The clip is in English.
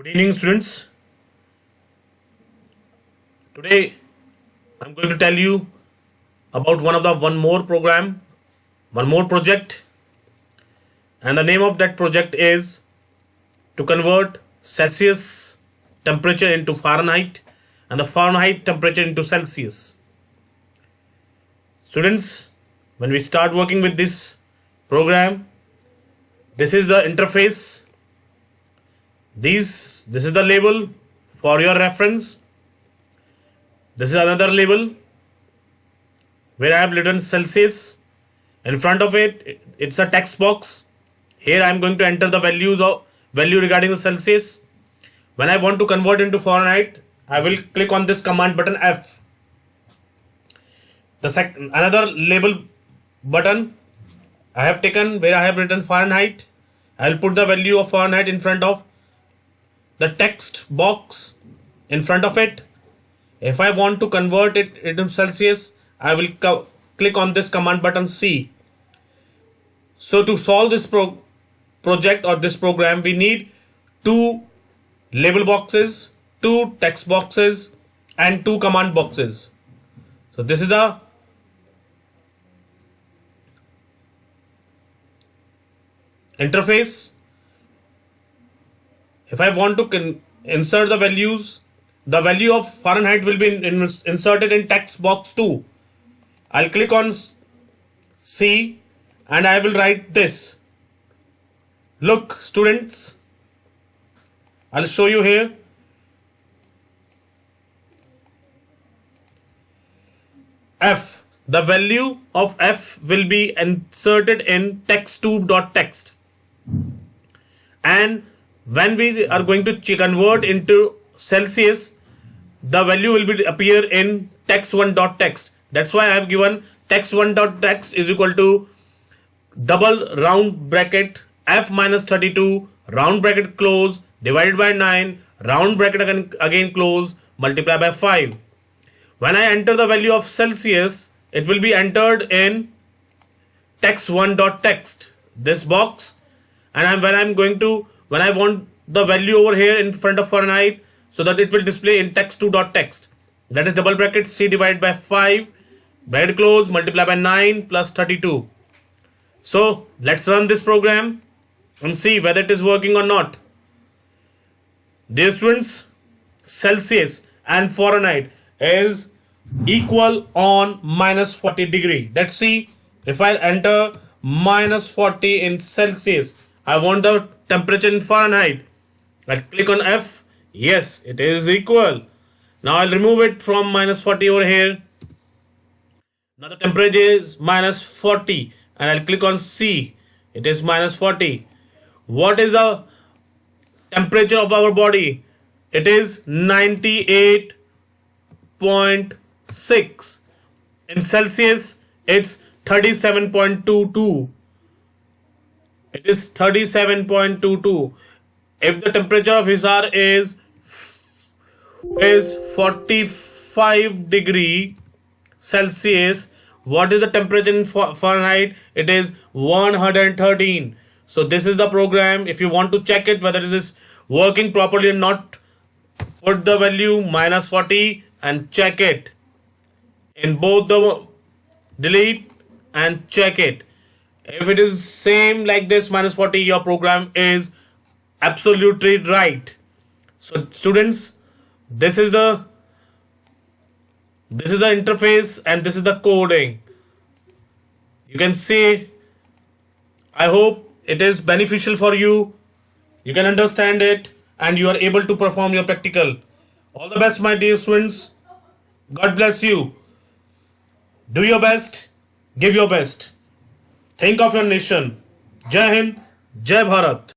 Good evening, students. Today I'm going to tell you about one more program, one more project, and the name of that project is to convert Celsius temperature into Fahrenheit and the Fahrenheit temperature into Celsius. Students, when we start working with this program, this is the interface. This is the label for your reference. This is another label where I have written Celsius. In front of it, it's a text box. Here I am going to enter the value regarding the Celsius. When I want to convert into Fahrenheit, I will click on this command button F. Another label button I have taken where I have written Fahrenheit. I will put the value of Fahrenheit in front of the text box in front of it. If I want to convert it into Celsius, I will click on this command button C. So to solve this project or this program, we need two label boxes, two text boxes, and two command boxes. So this is the interface. If I want to insert the values, the value of Fahrenheit will be inserted in text box 2. I'll click on C and I will write this. Look, students, I'll show you here. F. The value of F will be inserted in text2.text. And when we are going to convert into Celsius, the value will appear in text1.text. That's why I have given text1.text is equal to double round bracket F minus 32 round bracket close divided by 9 round bracket again close multiply by 5. When I enter the value of Celsius, it will be entered in text1.text, this box, and when I want the value over here in front of Fahrenheit, so that it will display in text2.text, that is double bracket C divided by 5 bracket close multiply by 9 plus 32. So let's run this program and see whether it is working or not. Dear students, Celsius and Fahrenheit is equal on minus 40 degree. Let's see. If I enter minus 40 in Celsius, I want the temperature in Fahrenheit. I'll click on F. Yes, it is equal. Now I'll remove it from minus 40 over here. Now the temperature is minus 40 and I'll click on C. It is minus 40. What is the temperature of our body? It is 98.6. In Celsius, it's 37.22. It is 37.22. If the temperature of Hisar is 45 degree Celsius, what is the temperature in Fahrenheit? It is 113. So this is the program. If you want to check it whether it is working properly or not, put the value minus 40 and check it. In both the delete and check it. If it is same like this minus 40, your program is absolutely right. So students, this is the interface and this is the coding. You can see, I hope it is beneficial for you. You can understand it and you are able to perform your practical. All the best, my dear students. God bless you. Do your best. Give your best. Think of your nation. Jai Hind, Jai Bharat.